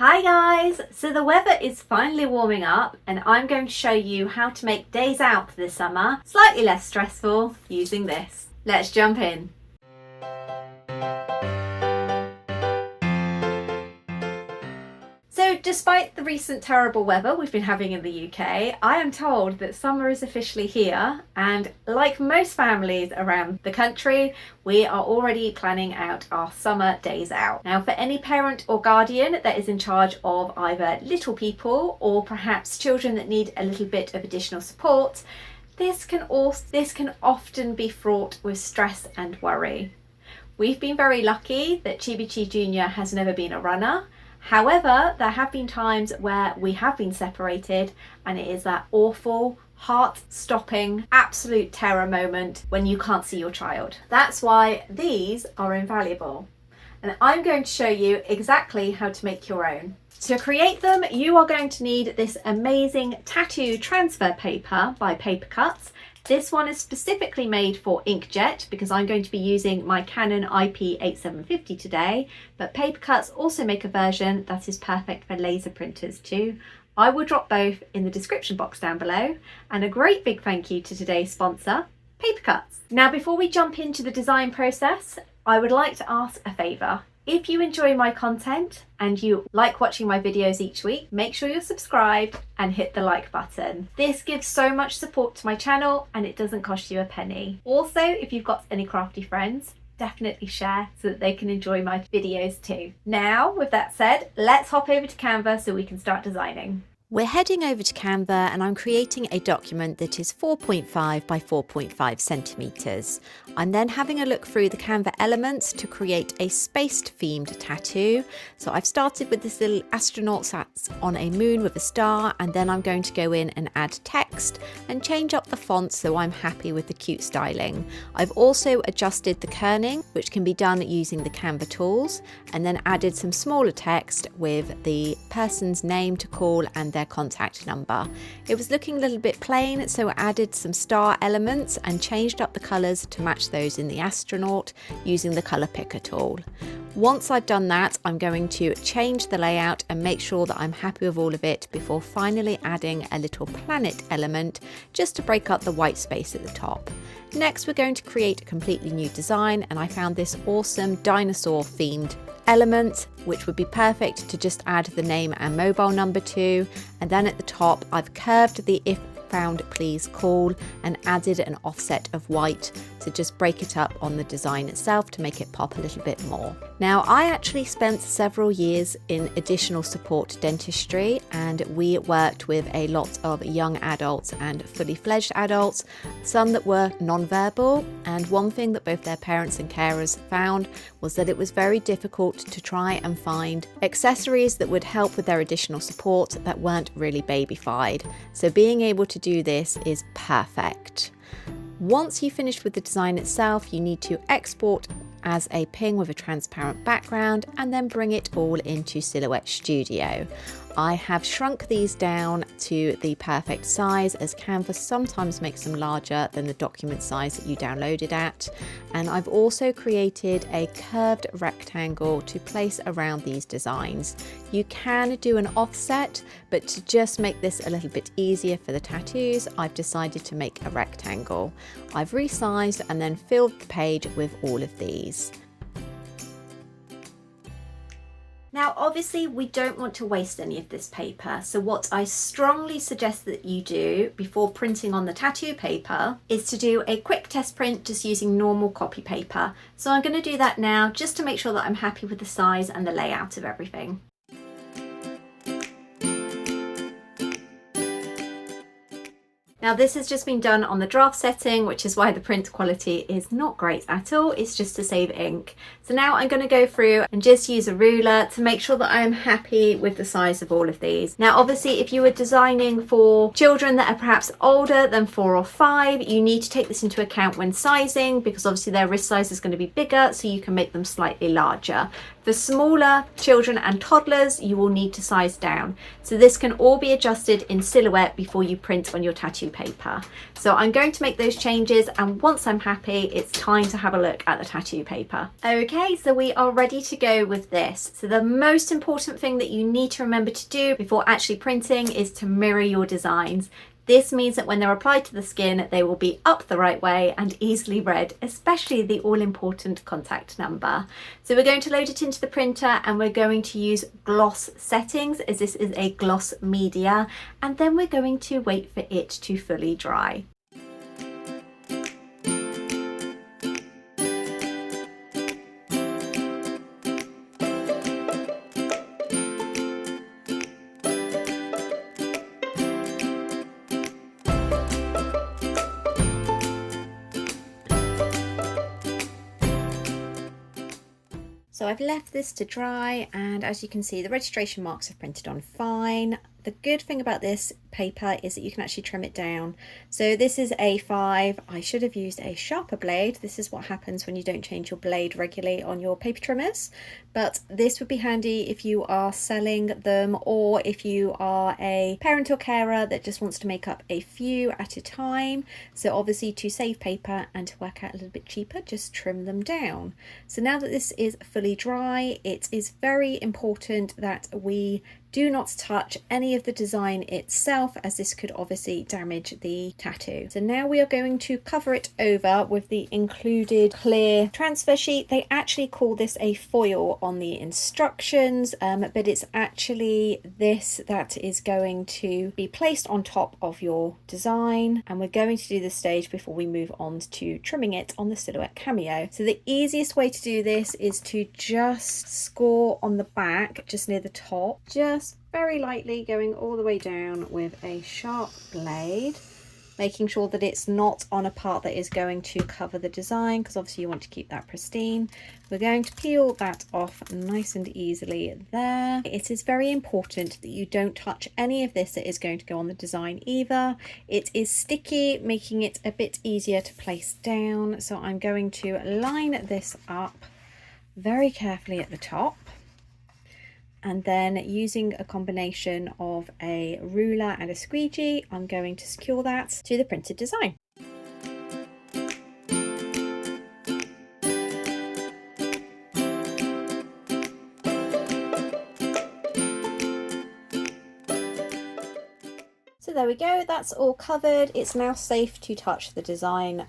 Hi guys! So the weather is finally warming up and I'm going to show you how to make days out this summer slightly less stressful using this. Let's jump in. So despite the recent terrible weather we've been having in the UK, I am told that summer is officially here, and like most families around the country, we are already planning out our summer days out. Now for any parent or guardian that is in charge of either little people or perhaps children that need a little bit of additional support, this can often be fraught with stress and worry. We've been very lucky that Chibi Jr. has never been a runner. However, there have been times where we have been separated and it is that awful, heart-stopping, absolute terror moment when you can't see your child. That's why these are invaluable. And I'm going to show you exactly how to make your own. To create them, you are going to need this amazing tattoo transfer paper by Paper Cutz. This one is specifically made for inkjet because I'm going to be using my Canon IP8750 today, but Paper Cutz also make a version that is perfect for laser printers too. I will drop both in the description box down below, and a great big thank you to today's sponsor, Paper Cutz. Now before we jump into the design process, I would like to ask a favour. If you enjoy my content and you like watching my videos each week, make sure you're subscribed and hit the like button. This gives so much support to my channel and it doesn't cost you a penny. Also, if you've got any crafty friends, definitely share so that they can enjoy my videos too. Now, with that said, let's hop over to Canva so we can start designing. We're heading over to Canva and I'm creating a document that is 4.5 by 4.5 centimetres. I'm then having a look through the Canva elements to create a spaced themed tattoo. So I've started with this little astronaut that's on a moon with a star, and then I'm going to go in and add text and change up the font so I'm happy with the cute styling. I've also adjusted the kerning, which can be done using the Canva tools, and then added some smaller text with the person's name to call and their contact number. It was looking a little bit plain, so I added some star elements and changed up the colours to match those in the astronaut using the colour picker tool. Once I've done that, I'm going to change the layout and make sure that I'm happy with all of it before finally adding a little planet element just to break up the white space at the top. Next, we're going to create a completely new design, and I found this awesome dinosaur themed element which would be perfect to just add the name and mobile number to, and then at the top I've curved the if found please call and added an offset of white to just break it up on the design itself to make it pop a little bit more. Now I actually spent several years in additional support dentistry, and we worked with a lot of young adults and fully fledged adults, some that were non-verbal, and one thing that both their parents and carers found was that it was very difficult to try and find accessories that would help with their additional support that weren't really babyfied. So being able to do this is perfect. Once you've finished with the design itself, you need to export as a ping with a transparent background and then bring it all into Silhouette Studio. I have shrunk these down to the perfect size, as Canva sometimes makes them larger than the document size that you downloaded at. And I've also created a curved rectangle to place around these designs. You can do an offset, but to just make this a little bit easier for the tattoos, I've decided to make a rectangle. I've resized and then filled the page with all of these. Now obviously we don't want to waste any of this paper, so what I strongly suggest that you do before printing on the tattoo paper is to do a quick test print just using normal copy paper. So I'm going to do that now just to make sure that I'm happy with the size and the layout of everything. Now this has just been done on the draft setting, which is why the print quality is not great at all. It's just to save ink. So now I'm going to go through and just use a ruler to make sure that I am happy with the size of all of these. Now obviously if you were designing for children that are perhaps older than 4 or 5, you need to take this into account when sizing, because obviously their wrist size is going to be bigger, so you can make them slightly larger. For smaller children and toddlers, you will need to size down. So this can all be adjusted in silhouette before you print on your tattoo paper. So I'm going to make those changes, and once I'm happy, it's time to have a look at the tattoo paper. Okay, so we are ready to go with this. So the most important thing that you need to remember to do before actually printing is to mirror your designs. This means that when they're applied to the skin, they will be up the right way and easily read, especially the all-important contact number. So we're going to load it into the printer, and we're going to use gloss settings, as this is a gloss media, and then we're going to wait for it to fully dry. So I've left this to dry, and as you can see, the registration marks have printed on fine. The good thing about this paper is that you can actually trim it down. So this is A5. I should have used a sharper blade. This is what happens when you don't change your blade regularly on your paper trimmers. But this would be handy if you are selling them, or if you are a parent or carer that just wants to make up a few at a time. So obviously, to save paper and to work out a little bit cheaper, just trim them down. So now that this is fully dry, it is very important that we do not touch any of the design itself, as this could obviously damage the tattoo. So now we are going to cover it over with the included clear transfer sheet. They actually call this a foil on the instructions, but it's actually this that is going to be placed on top of your design, and we're going to do this stage before we move on to trimming it on the silhouette cameo. So the easiest way to do this is to just score on the back, just near the top, just very lightly, going all the way down with a sharp blade, making sure that it's not on a part that is going to cover the design, because obviously you want to keep that pristine. We're going to peel that off nice and easily there. It is very important that you don't touch any of this that is going to go on the design either. It is sticky, making it a bit easier to place down. So I'm going to line this up very carefully at the top, and then using a combination of a ruler and a squeegee, I'm going to secure that to the printed design. So there we go, that's all covered. It's now safe to touch the design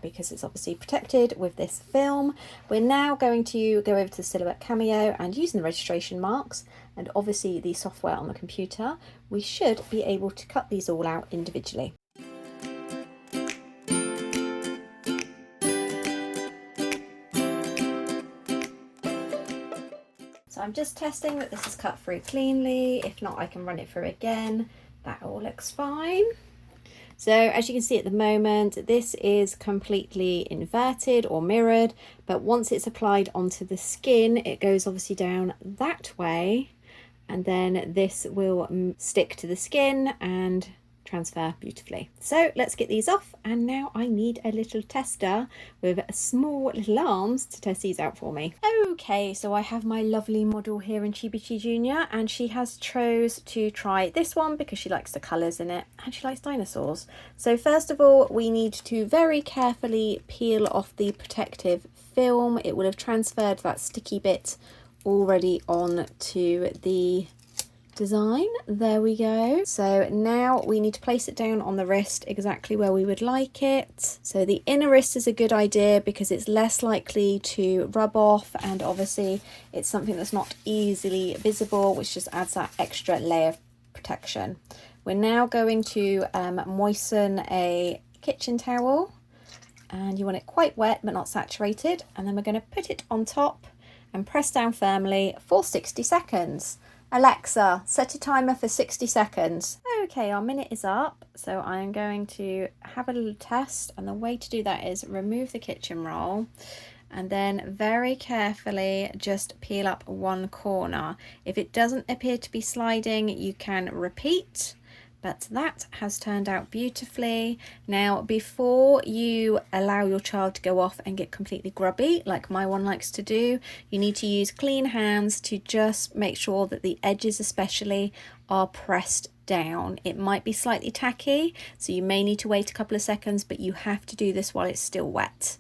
because it's obviously protected with this film. We're now going to go over to the silhouette cameo, and using the registration marks and obviously the software on the computer, we should be able to cut these all out individually. So I'm just testing that this is cut through cleanly. If not, I can run it through again. That all looks fine. So as you can see at the moment, this is completely inverted or mirrored, but once it's applied onto the skin, it goes obviously down that way, and then this will stick to the skin and transfer beautifully. So let's get these off, and now I need a little tester with small little arms to test these out for me. Okay, so I have my lovely model here in Chibi Junior, and she has chose to try this one because she likes the colours in it and she likes dinosaurs. So first of all, we need to very carefully peel off the protective film. It will have transferred that sticky bit already on to the design. There we go. So now we need to place it down on the wrist exactly where we would like it. So the inner wrist is a good idea because it's less likely to rub off, and obviously it's something that's not easily visible, which just adds that extra layer of protection. We're now going to moisten a kitchen towel, and you want it quite wet but not saturated, and then we're going to put it on top and press down firmly for 60 seconds. Alexa, set a timer for 60 seconds. Okay, our minute is up, so I'm going to have a little test, and the way to do that is remove the kitchen roll and then very carefully just peel up one corner. If it doesn't appear to be sliding, you can repeat, But that has turned out beautifully. Now, before you allow your child to go off and get completely grubby, like my one likes to do, you need to use clean hands to just make sure that the edges especially are pressed down. It might be slightly tacky, so you may need to wait a couple of seconds, but you have to do this while it's still wet.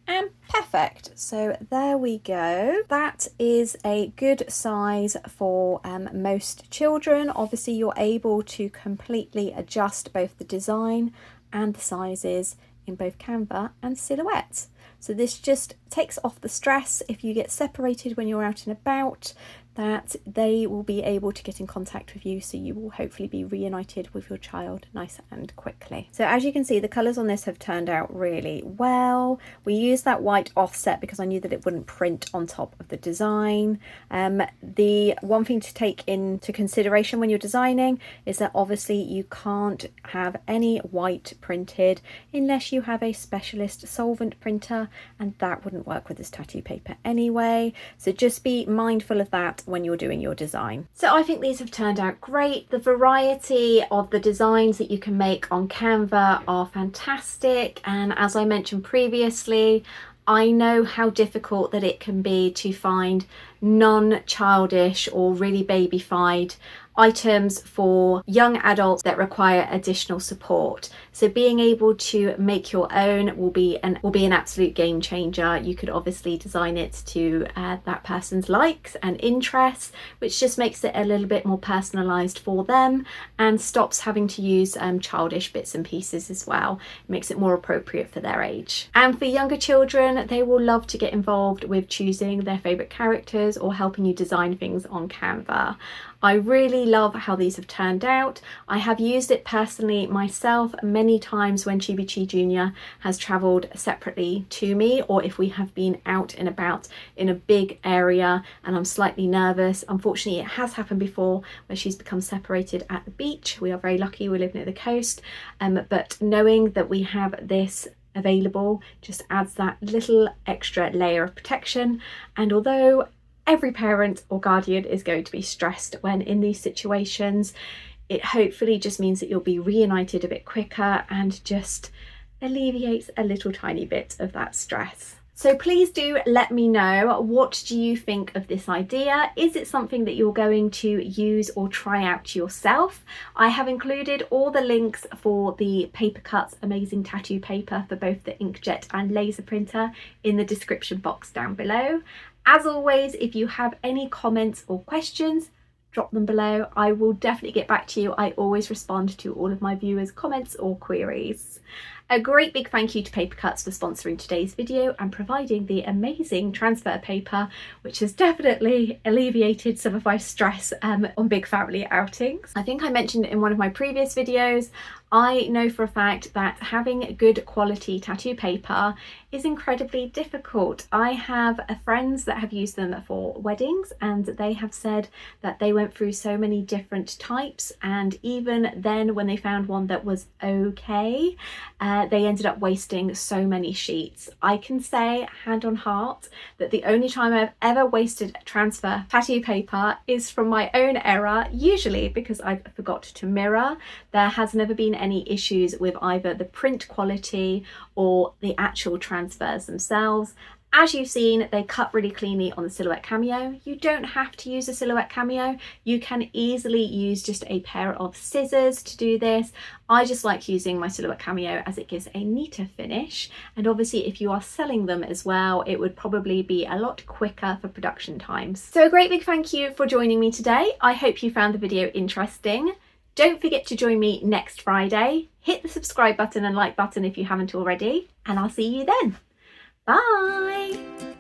And perfect. So there we go. That is a good size for most children. Obviously, you're able to completely adjust both the design and the sizes in both Canva and Silhouette. So this just takes off the stress if you get separated when you're out and about, that they will be able to get in contact with you, so you will hopefully be reunited with your child nice and quickly. So as you can see, the colours on this have turned out really well. We used that white offset because I knew that it wouldn't print on top of the design. The one thing to take into consideration when you're designing is that obviously you can't have any white printed unless you have a specialist solvent printer, and that wouldn't work with this tattoo paper anyway. So just be mindful of that when you're doing your design. So I think these have turned out great. The variety of the designs that you can make on Canva are fantastic, and as I mentioned previously, I know how difficult that it can be to find non-childish or really babyfied items for young adults that require additional support. So being able to make your own will be an absolute game changer. You could obviously design it to that person's likes and interests, which just makes it a little bit more personalized for them and stops having to use childish bits and pieces as well. It makes it more appropriate for their age. And for younger children, they will love to get involved with choosing their favorite characters or helping you design things on Canva. I really love how these have turned out. I have used it personally myself many times when Chibi Jr. has travelled separately to me, or if we have been out and about in a big area and I'm slightly nervous. Unfortunately, it has happened before where she's become separated at the beach. We are very lucky, we live near the coast, but knowing that we have this available just adds that little extra layer of protection. And although every parent or guardian is going to be stressed when in these situations, it hopefully just means that you'll be reunited a bit quicker and just alleviates a little tiny bit of that stress. So please do let me know, what do you think of this idea? Is it something that you're going to use or try out yourself? I have included all the links for the Paper Cutz amazing tattoo paper for both the inkjet and laser printer in the description box down below. As always, if you have any comments or questions, drop them below. I will definitely get back to you. I always respond to all of my viewers' comments or queries. A great big thank you to Paper Cutz for sponsoring today's video and providing the amazing transfer paper, which has definitely alleviated some of my stress on big family outings. I think I mentioned in one of my previous videos, I know for a fact that having good quality tattoo paper is incredibly difficult. I have friends that have used them for weddings, and they have said that they went through so many different types, and even then when they found one that was okay, they ended up wasting so many sheets. I can say, hand on heart, that the only time I've ever wasted transfer tattoo paper is from my own error, usually because I've forgot to mirror. There has never been any issues with either the print quality or the actual transfers themselves. As you've seen, they cut really cleanly on the Silhouette Cameo. You don't have to use a Silhouette Cameo. You can easily use just a pair of scissors to do this. I just like using my Silhouette Cameo as it gives a neater finish. And obviously if you are selling them as well, it would probably be a lot quicker for production times. So a great big thank you for joining me today. I hope you found the video interesting. Don't forget to join me next Friday. Hit the subscribe button and like button if you haven't already, and I'll see you then. Bye!